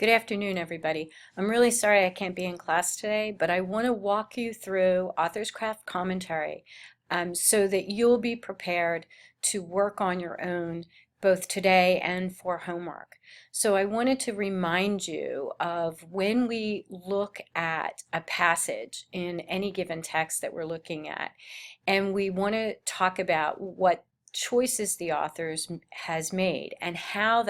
Good afternoon, everybody. I'm really sorry I can't be in class today, but I want to walk you through Author's Craft commentary so that you'll be prepared to work on your own both today and for homework. So I wanted to remind you of when we look at a passage in any given text that we're looking at, and we want to talk about what choices the author has made and how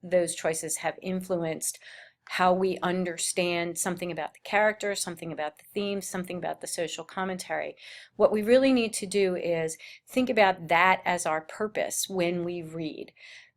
those choices have influenced how we understand something about the character, something about the theme, something about the social commentary. What we really need to do is think about that as our purpose when we read.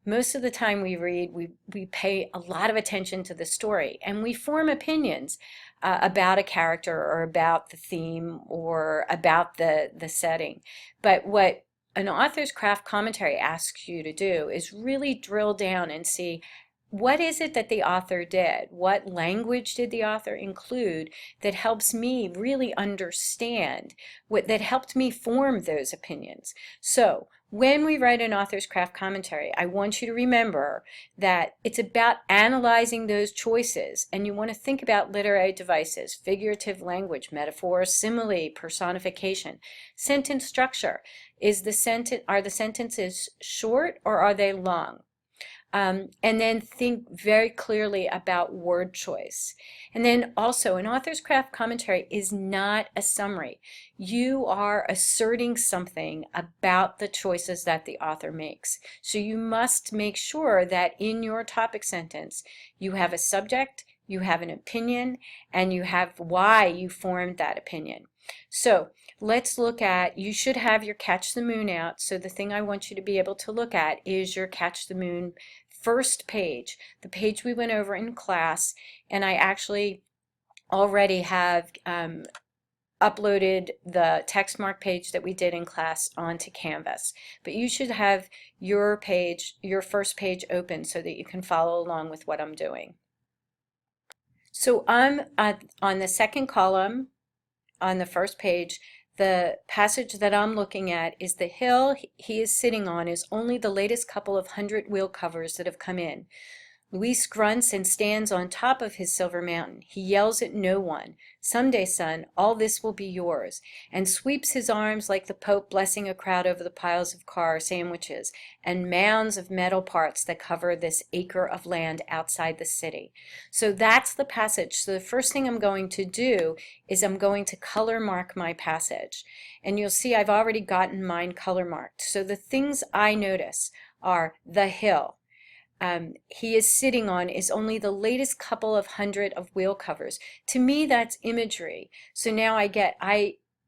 Most of the time we read, we pay a lot of attention to the story, and we form opinions about a character or about the theme or about the setting. But what an author's craft commentary asks you to do is really drill down and see, what is it that the author did? What language did the author include that helps me really understand, that helped me form those opinions? So when we write an author's craft commentary, I want you to remember that it's about analyzing those choices, and you want to think about literary devices, figurative language, metaphor, simile, personification, sentence structure. Are the sentences short or are they long? And then think very clearly about word choice. And then also, an author's craft commentary is not a summary. You are asserting something about the choices that the author makes. So you must make sure that in your topic sentence, you have a subject, you have an opinion, and you have why you formed that opinion. So let's look at, you should have your Catch the Moon out. So the thing I want you to be able to look at is your Catch the Moon first page, the page we went over in class, and I actually already have uploaded the text mark page that we did in class onto Canvas. But you should have your page, your first page open so that you can follow along with what I'm doing. So I'm on the second column on the first page. The passage that I'm looking at is, the hill he is sitting on is only the latest couple of 100 wheel covers that have come in. Luis grunts and stands on top of his silver mountain. He yells at no one. Someday, son, all this will be yours, and sweeps his arms like the Pope blessing a crowd over the piles of car sandwiches and mounds of metal parts that cover this acre of land outside the city. So that's the passage. So the first thing I'm going to do is I'm going to color mark my passage. And you'll see I've already gotten mine color marked. So the things I notice are the hill he is sitting on is only the latest couple of 100 of wheel covers. To me, that's imagery. So now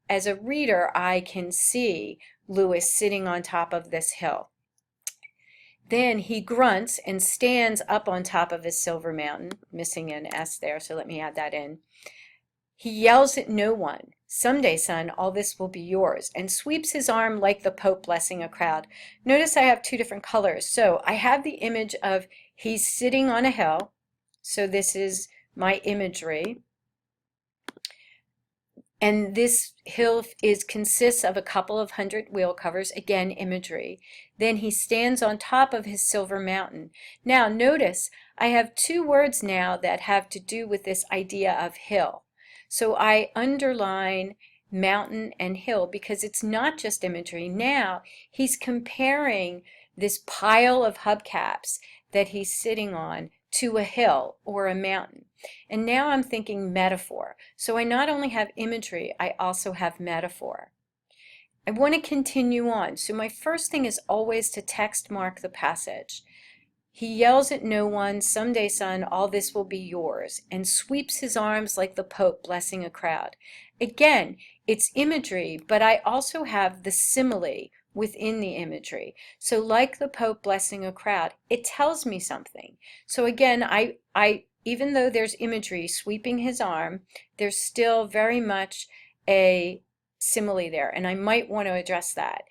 as a reader, I can see Lewis sitting on top of this hill. Then he grunts and stands up on top of his silver mountain, missing an S there, so let me add that in. He yells at no one. Someday, son, all this will be yours, and sweeps his arm like the Pope blessing a crowd. Notice I have two different colors. So I have the image of he's sitting on a hill. So this is my imagery. And this hill consists of a couple of 100 wheel covers, again, imagery. Then he stands on top of his silver mountain. Now notice I have two words now that have to do with this idea of hill. So I underline mountain and hill because it's not just imagery. Now he's comparing this pile of hubcaps that he's sitting on to a hill or a mountain. And now I'm thinking metaphor. So I not only have imagery, I also have metaphor. I want to continue on. So my first thing is always to text mark the passage. He yells at no one, someday, son, all this will be yours, and sweeps his arms like the Pope blessing a crowd. Again, it's imagery, but I also have the simile within the imagery. So like the Pope blessing a crowd, it tells me something. So again, even though there's imagery sweeping his arm, there's still very much a simile there, and I might want to address that.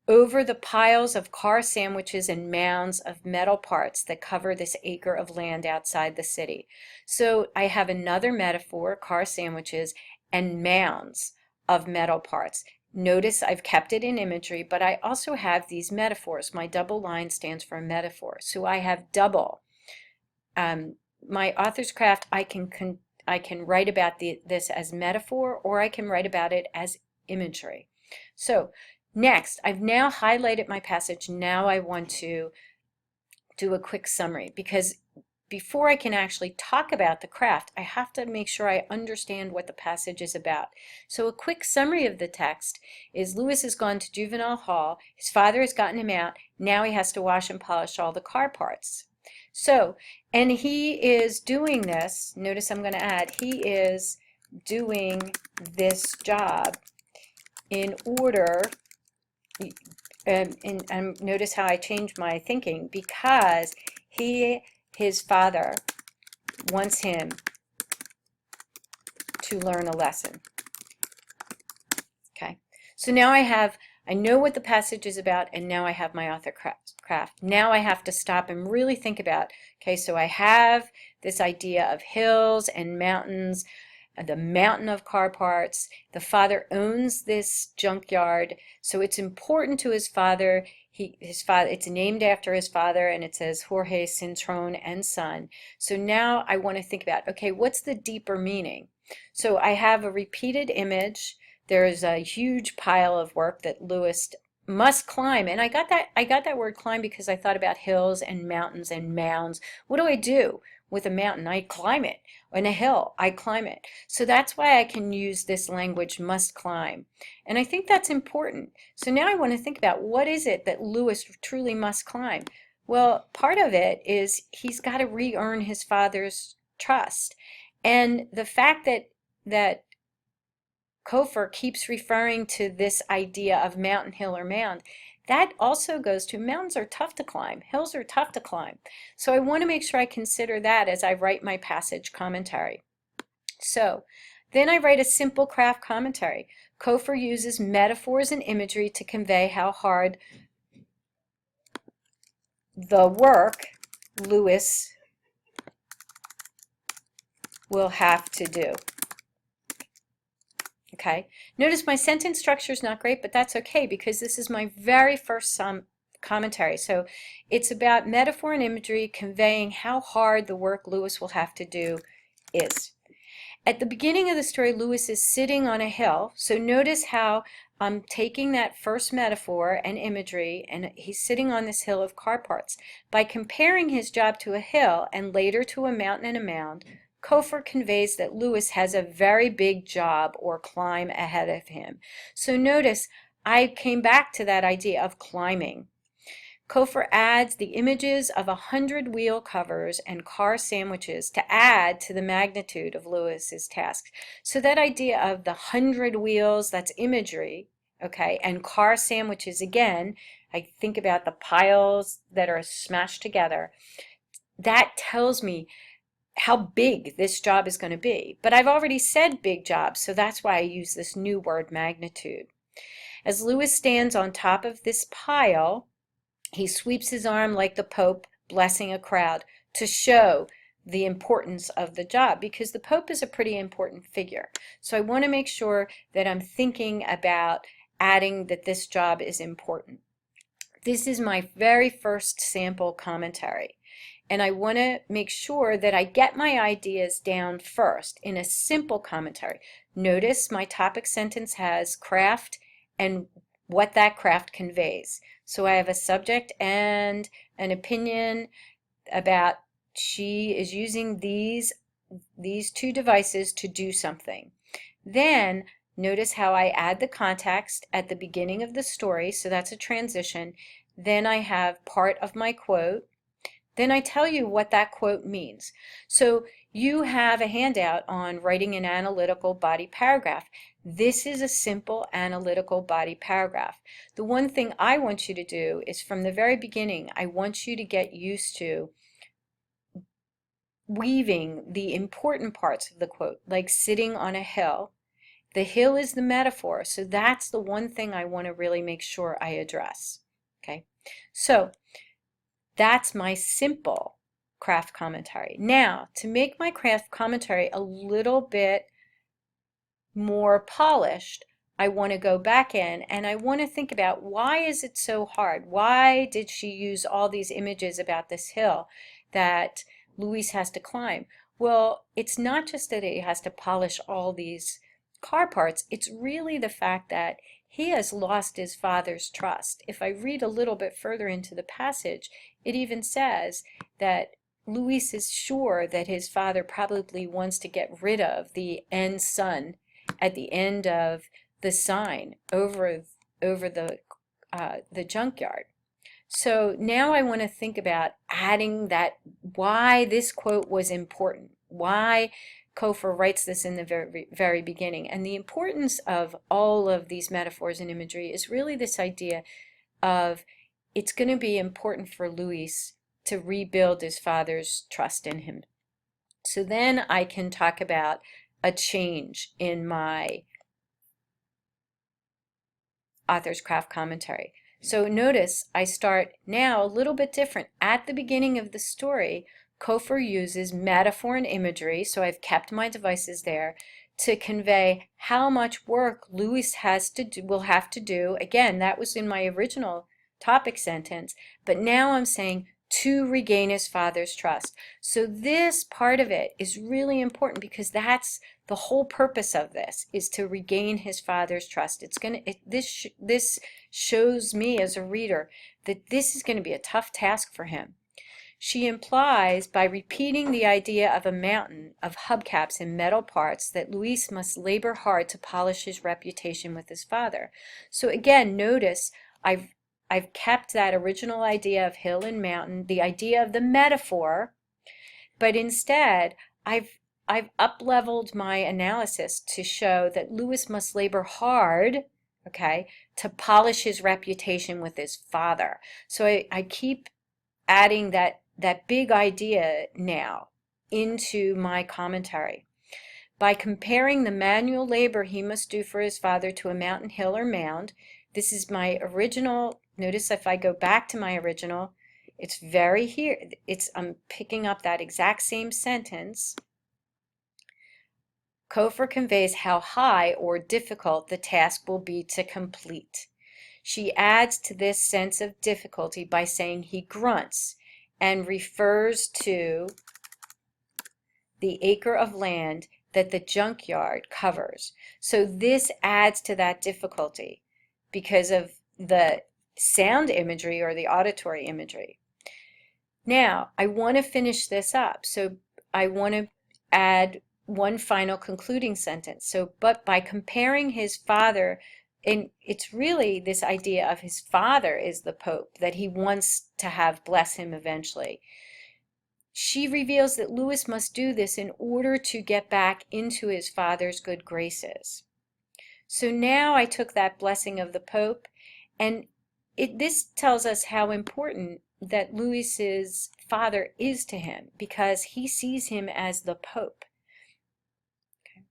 Over the piles of car sandwiches and mounds of metal parts that cover this acre of land outside the city. So I have another metaphor, car sandwiches, and mounds of metal parts. Notice I've kept it in imagery, but I also have these metaphors. My double line stands for a metaphor. So I have double my author's craft, I can write about this as metaphor, or I can write about it as imagery. So next, I've now highlighted my passage. Now I want to do a quick summary, because before I can actually talk about the craft, I have to make sure I understand what the passage is about. So a quick summary of the text is Lewis has gone to juvenile hall, his father has gotten him out, now he has to wash and polish all the car parts. So, and he is doing this, notice I'm going to add, he is doing this job in order, and notice how I changed my thinking, because his father wants him to learn a lesson. Okay, so now I know what the passage is about, and now I have my author craft. Now I have to stop and really think about, okay, so I have this idea of hills and mountains, the mountain of car parts. The father owns this junkyard, so it's important to his father. It's named after his father, and it says Jorge Cintrón and Son. So now I want to think about, okay, what's the deeper meaning? So I have a repeated image. There's a huge pile of work that Lewis must climb, and I got that word climb because I thought about hills and mountains and mounds. What do I do with a mountain? I climb it. On a hill, I climb it. So that's why I can use this language, must climb. And I think that's important. So now I want to think about, what is it that Lewis truly must climb? Well, part of it is he's got to re-earn his father's trust. And the fact that Kofer keeps referring to this idea of mountain, hill, or mound, that also goes to mountains are tough to climb, hills are tough to climb. So I want to make sure I consider that as I write my passage commentary. So then I write a simple craft commentary. Kofer uses metaphors and imagery to convey how hard the work Lewis will have to do. Okay, notice my sentence structure is not great, but that's okay because this is my very first commentary. So it's about metaphor and imagery conveying how hard the work Lewis will have to do is. At the beginning of the story, Lewis is sitting on a hill. So notice how I'm taking that first metaphor and imagery, and he's sitting on this hill of car parts. By comparing his job to a hill and later to a mountain and a mound, Kofer conveys that Lewis has a very big job or climb ahead of him. So notice I came back to that idea of climbing. Kofer adds the images of 100 wheel covers and car sandwiches to add to the magnitude of Lewis's task. So that idea of the 100 wheels, that's imagery, okay, and car sandwiches, again, I think about the piles that are smashed together. That tells me how big this job is going to be. But I've already said big job, so that's why I use this new word, magnitude. As Lewis stands on top of this pile, he sweeps his arm like the Pope blessing a crowd to show the importance of the job, because the Pope is a pretty important figure. So I want to make sure that I'm thinking about adding that this job is important. This is my very first sample commentary. And I want to make sure that I get my ideas down first in a simple commentary. Notice my topic sentence has craft and what that craft conveys. So I have a subject and an opinion about she is using these two devices to do something. Then notice how I add the context at the beginning of the story, so that's a transition. Then I have part of my quote. Then I tell you what that quote means. So you have a handout on writing an analytical body paragraph. This is a simple analytical body paragraph. The one thing I want you to do is, from the very beginning, I want you to get used to weaving the important parts of the quote, like sitting on a hill. The hill is the metaphor, so that's the one thing I want to really make sure I address. Okay, so that's my simple craft commentary. Now, to make my craft commentary a little bit more polished, I want to go back in and I want to think about, why is it so hard? Why did she use all these images about this hill that Luis has to climb. Well, it's not just that he has to polish all these car parts, it's really the fact that he has lost his father's trust. If I read a little bit further into the passage, it even says that Luis is sure that his father probably wants to get rid of the end sun at the end of the sign over the junkyard. So now I want to think about adding that, why this quote was important, why Kofer writes this in the very beginning. And the importance of all of these metaphors and imagery is really this idea of it's going to be important for Luis to rebuild his father's trust in him. So then I can talk about a change in my author's craft commentary. So notice I start now a little bit different. At the beginning of the story, Kofer uses metaphor and imagery, so I've kept my devices there, to convey how much work Luis will have to do. Again, that was in my original topic sentence, but now I'm saying to regain his father's trust. So this part of it is really important because that's the whole purpose of this, is to regain his father's trust. This shows me as a reader that this is going to be a tough task for him. She implies by repeating the idea of a mountain of hubcaps and metal parts that Luis must labor hard to polish his reputation with his father. So again, notice I've kept that original idea of hill and mountain, the idea of the metaphor, but instead I've up-leveled my analysis to show that Luis must labor hard, okay, to polish his reputation with his father. So I keep adding that big idea now into my commentary. By comparing the manual labor he must do for his father to a mountain, hill, or mound, this is my original. Notice if I go back to my original, it's very here. I'm picking up that exact same sentence. Kofer conveys how high or difficult the task will be to complete. She adds to this sense of difficulty by saying he grunts and refers to the acre of land that the junkyard covers. So this adds to that difficulty because of the sound imagery or the auditory imagery. Now, I want to finish this up. So I want to add one final concluding sentence. So, but by comparing his father, and it's really this idea of his father is the Pope, that he wants to have bless him eventually. She reveals that Luis must do this in order to get back into his father's good graces. So now I took that blessing of the Pope, and this tells us how important that Luis's father is to him, because he sees him as the Pope. Okay.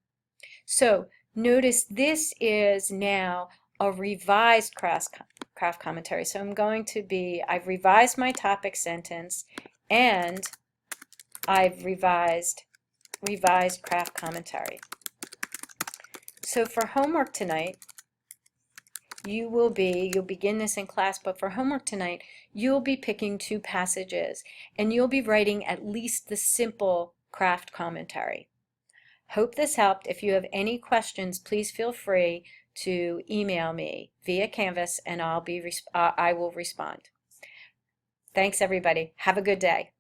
So notice this is now a revised craft commentary. So I've revised my topic sentence, and I've revised craft commentary. So for homework tonight, you'll begin this in class, but for homework tonight, you'll be picking 2 passages, and you'll be writing at least the simple craft commentary. Hope this helped. If you have any questions, please feel free to email me via Canvas, and I will respond. Thanks, everybody. Have a good day.